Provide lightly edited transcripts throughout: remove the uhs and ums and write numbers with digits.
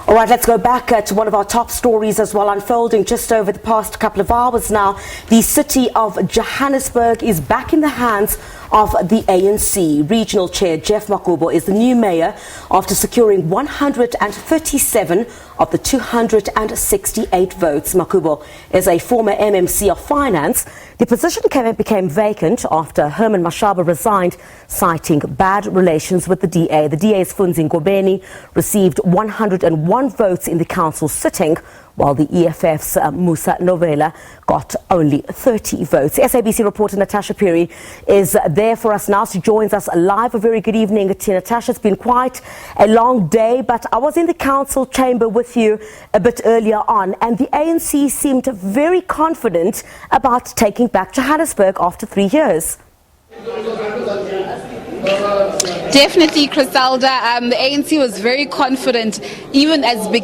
All right, let's go back to one of our top stories as well, unfolding just over the past couple of hours now. The City of Johannesburg is back in the hands of the ANC. Regional Chair Geoff Makhubo is the new mayor after securing 137 of the 268 votes. Makhubo is a former MMC of Finance. The position became vacant after Herman Mashaba resigned, citing bad relations with the DA. The DA's Funzi Ngobeni received 101 votes in the council sitting, while the EFF's Musa Nobela got only 30 votes. SABC reporter Natasha Piri is there for us now. She joins us live. A very good evening to Natasha. It's been quite a long day, but I was in the council chamber with you a bit earlier on, and the ANC seemed very confident about taking back Johannesburg after 3 years. Definitely, Criselda. The ANC was very confident, even as the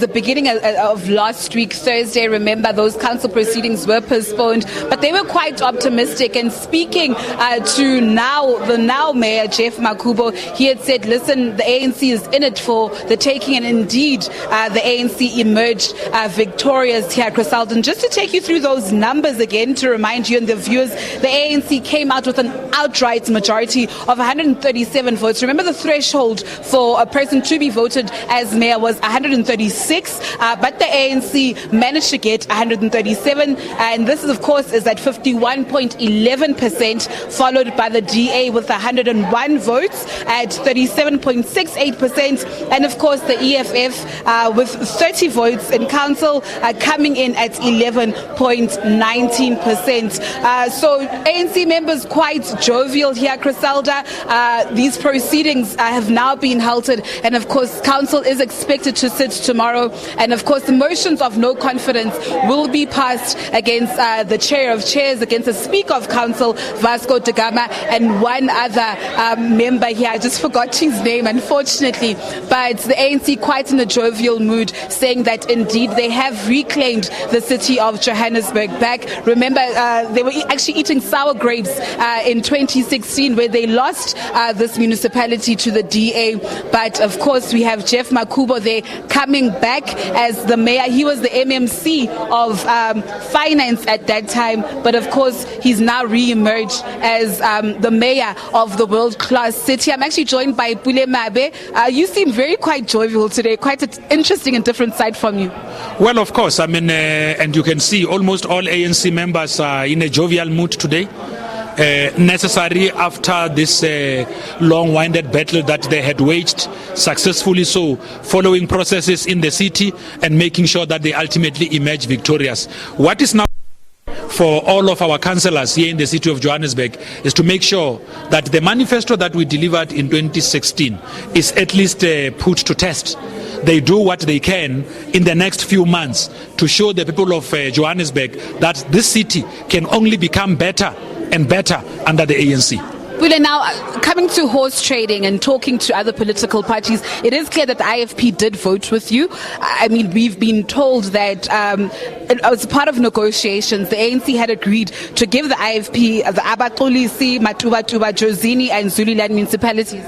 beginning of last week, Thursday. Remember, those council proceedings were postponed, but they were quite optimistic. And speaking to the now mayor, Geoff Makhubo, he had said, listen, the ANC is in it for the taking, and indeed, the ANC emerged victorious here, Criselda. And just to take you through those numbers again, to remind you and the viewers, the ANC came out with an outright majority of 137 votes. Remember, the threshold for a person to be voted as mayor was 136, but the ANC managed to get 137, and this is, of course, is at 51.11%, followed by the DA with 101 votes at 37.68%, and of course the EFF with 30 votes in council, coming in at 11.19%. So ANC members quite jovial here, Criselda. These proceedings have now been halted, and of course council is expected to sit tomorrow, and of course the motions of no confidence will be passed against the chair of chairs, against the speaker of council, Vasco da Gama, and one other member here. I just forgot his name, unfortunately, but the ANC quite in a jovial mood, saying that indeed they have reclaimed the city of Johannesburg back. Remember, they were actually eating sour grapes in 2016, where they lost this municipality to the DA. But of course we have Geoff Makhubo there coming back as the mayor. He was the MMC of Finance at that time, but of course he's now re-emerged as the mayor of the world-class city. I'm actually joined by Pule Mabe. You seem quite jovial today, quite an interesting and different side from you. Well, of course, I mean, and you can see almost all ANC members are in a jovial mood today. Necessary after this long-winded battle that they had waged successfully, so following processes in the city and making sure that they ultimately emerge victorious. What is now for all of our councillors here in the City of Johannesburg is to make sure that the manifesto that we delivered in 2016 is at least put to test. They do what they can in the next few months to show the people of Johannesburg that this city can only become better and better under the ANC. Well, now coming to horse trading and talking to other political parties, it is clear that the IFP did vote with you. I mean, we've been told that as part of negotiations, the ANC had agreed to give the IFP the Abatolisi, Matuba, Jozini and Zululand municipalities.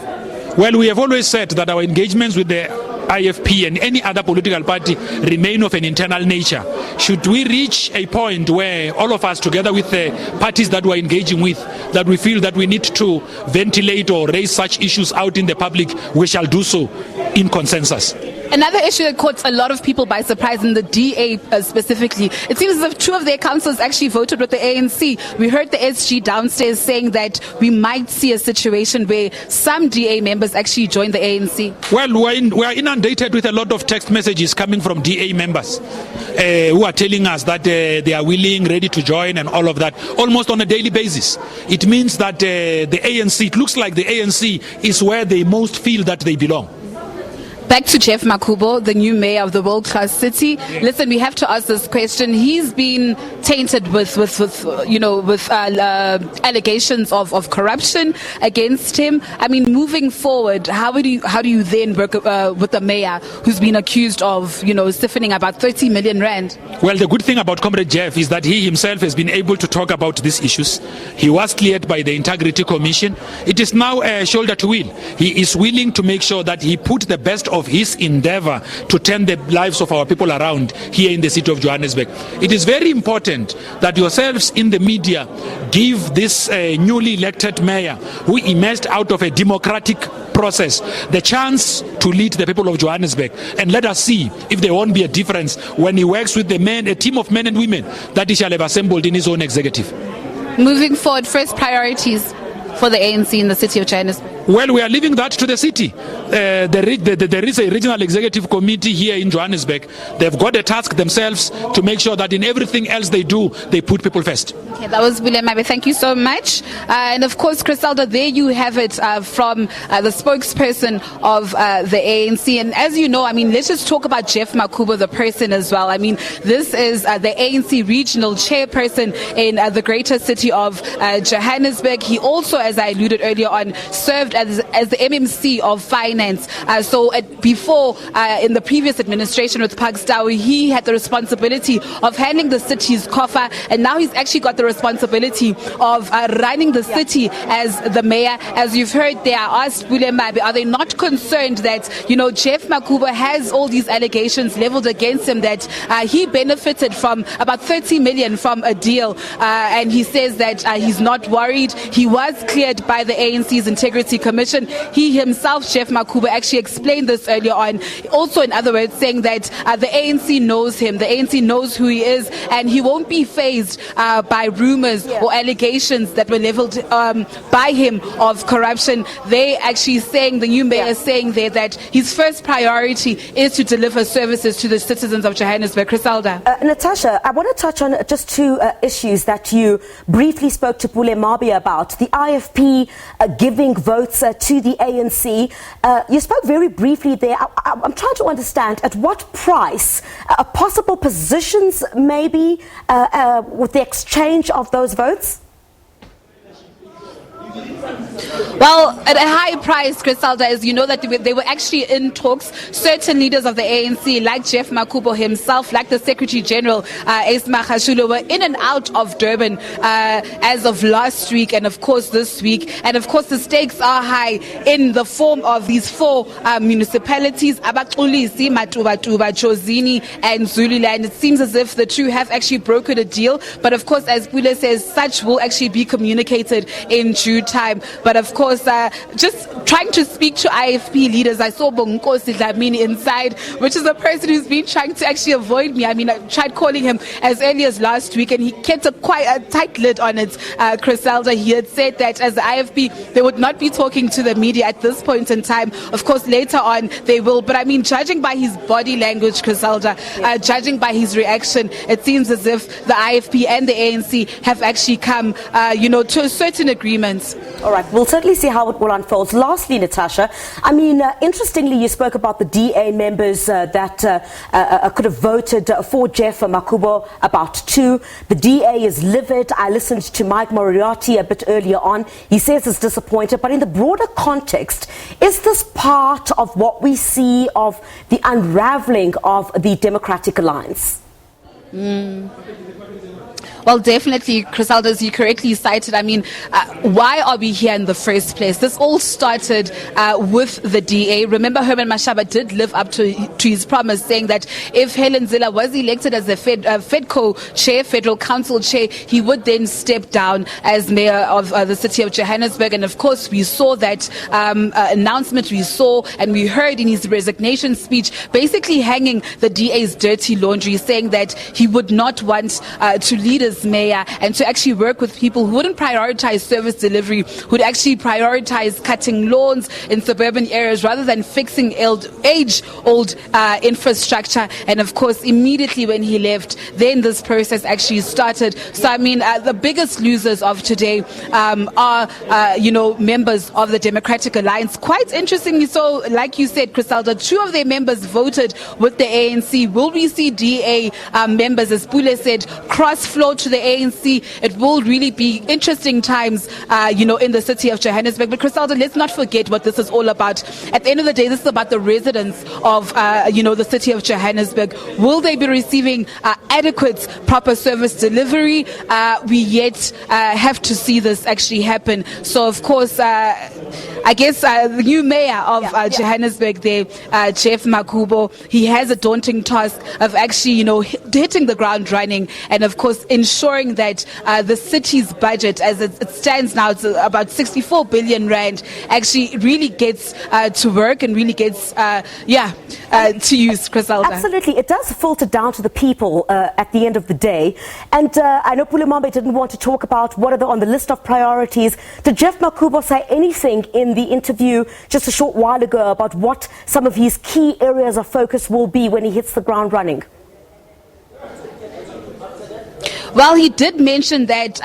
Well, we have always said that our engagements with the IFP and any other political party remain of an internal nature. Should we reach a point where all of us, together with the parties that we're engaging with, that we feel that we need to ventilate or raise such issues out in the public, we shall do so in consensus. Another issue that caught a lot of people by surprise, in the DA specifically, it seems as if two of their councillors actually voted with the ANC. We heard the SG downstairs saying that we might see a situation where some DA members actually join the ANC. Well, we are inundated with a lot of text messages coming from DA members who are telling us that they are willing, ready to join and all of that, almost on a daily basis. It means that the ANC, it looks like the ANC is where they most feel that they belong. Back to Geoff Makhubo, the new mayor of the world-class city. Listen, we have to ask this question. He's been tainted with allegations of corruption against him. I mean, moving forward, how do you then work with the mayor who's been accused of, siphoning about 30 million rand? Well, the good thing about Comrade Geoff is that he himself has been able to talk about these issues. He was cleared by the Integrity Commission. It is now shoulder to wheel. He is willing to make sure that he put the best of his endeavor to turn the lives of our people around here in the city of Johannesburg. It is very important that yourselves in the media give this newly elected mayor, who emerged out of a democratic process, the chance to lead the people of Johannesburg, and let us see if there won't be a difference when he works with a team of men and women that he shall have assembled in his own executive. Moving forward, first priorities for the ANC in the city of Johannesburg. Well, we are leaving that to the city. There is a regional executive committee here in Johannesburg. They've got a task themselves to make sure that in everything else they do, they put people first. Okay, that was William Mabe. Thank you so much. And of course, Criselda, there you have it from the spokesperson of the ANC. And as you know, I mean, let's just talk about Geoff Makhubo, the person as well. I mean, this is the ANC regional chairperson in the greater city of Johannesburg. He also, as I alluded earlier on, served as the MMC of finance. Before, in the previous administration with Pakstawi, he had the responsibility of handling the city's coffer, and now he's actually got the responsibility of running the city as the mayor. As you've heard, they are asked, William Mabe, are they not concerned that, you know, Geoff Makhubo has all these allegations leveled against him that he benefited from about 30 million from a deal, and he says that he's not worried. He was cleared by the ANC's Integrity Commission. He himself, Geoff Makhubo, actually explained this earlier on. Also, in other words, saying that the ANC knows him, the ANC knows who he is, and he won't be fazed by rumors or allegations that were leveled by him of corruption. They actually saying, the new mayor is saying there, that his first priority is to deliver services to the citizens of Johannesburg. Criselda. Natasha, I want to touch on just two issues that you briefly spoke to Pule Mabe about. The IFP giving votes to the ANC. You spoke very briefly there. I'm trying to understand at what price, possible positions maybe with the exchange of those votes? Well, at a high price, Criselda, as you know, that they were actually in talks. Certain leaders of the ANC, like Geoff Makhubo himself, like the Secretary General, Ace Magashule, were in and out of Durban as of last week and, of course, this week. And, of course, the stakes are high in the form of these four municipalities, Abaxolisi, Matubatuba, Chozini, and Zululand. It seems as if the two have actually brokered a deal. But, of course, as Pule says, such will actually be communicated in due time. But of course, just trying to speak to IFP leaders, I saw Bonkosi Dlamini inside, which is a person who's been trying to actually avoid me. I mean, I tried calling him as early as last week, and he kept quite a tight lid on it. Criselda, he had said that as the IFP, they would not be talking to the media at this point in time. Of course, later on they will. But I mean, judging by his body language, Criselda, judging by his reaction, it seems as if the IFP and the ANC have actually come, to certain agreements. All right, we'll certainly see how it will unfold. Lastly, Natasha, I mean, interestingly, you spoke about the DA members that could have voted for Geoff Makhubo, about two. The DA is livid. I listened to Mike Moriarty a bit earlier on. He says he's disappointed. But in the broader context, is this part of what we see of the unraveling of the Democratic Alliance? Well, definitely, Criselda, as you correctly cited, I mean, why are we here in the first place? This all started with the DA. Remember, Herman Mashaba did live up to his promise, saying that if Helen Zille was elected as the FEDCO chair, Federal Council chair, he would then step down as mayor of the city of Johannesburg. And of course, we saw that announcement, we saw and we heard in his resignation speech, basically hanging the DA's dirty laundry, saying that he would not want to lead as mayor and to actually work with people who wouldn't prioritize service delivery, who'd actually prioritize cutting lawns in suburban areas rather than fixing age-old infrastructure. And of course, immediately when he left, then this process actually started. So I mean, the biggest losers of today are members of the Democratic Alliance. Quite interestingly, so like you said, Criselda, two of their members voted with the ANC. Will we see DA members, as Pule said, cross-flow to the ANC, it will really be interesting times, in the city of Johannesburg. But Griselda, let's not forget what this is all about. At the end of the day, this is about the residents of, the city of Johannesburg. Will they be receiving adequate, proper service delivery? We yet have to see this actually happen. So, of course, I guess the new mayor of Johannesburg there, Geoff Makhubo, he has a daunting task of actually, hitting the ground running and, of course, ensuring that the city's budget, as it stands now, it's about 64 billion rand, actually really gets to work and really gets, to use, Griselda. Absolutely. It does filter down to the people at the end of the day. And I know Pulemambe didn't want to talk about what are on the list of priorities. Did Geoff Makhubo say anything in the interview just a short while ago about what some of his key areas of focus will be when he hits the ground running? Well, he did mention that,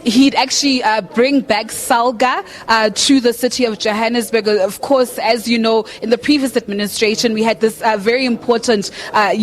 he'd actually bring back Salga to the city of Johannesburg. Of course, as you know, in the previous administration, we had this very important, I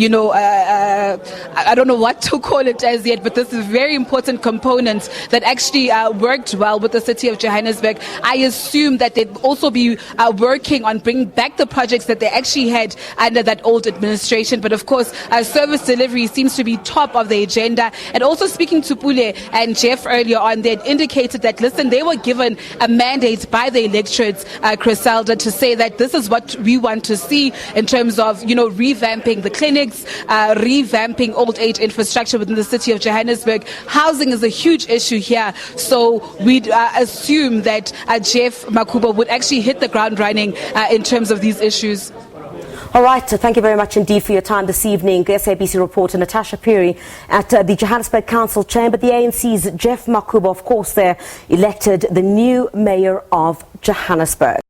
don't know what to call it as yet, but this is very important component that actually worked well with the city of Johannesburg. I assume that they'd also be working on bringing back the projects that they actually had under that old administration. But of course, service delivery seems to be top of the agenda. And also speaking to Pule and Geoff earlier on, they had indicated that, listen, they were given a mandate by the electorates, Griselda, to say that this is what we want to see in terms of, revamping the clinics, revamping old age infrastructure within the city of Johannesburg. Housing is a huge issue here. So we'd assume that Geoff Makhubo would actually hit the ground running in terms of these issues. All right, so thank you very much indeed for your time this evening. SABC reporter Natasha Piri at the Johannesburg Council Chamber. The ANC's Geoff Makhubo, of course, there elected the new mayor of Johannesburg.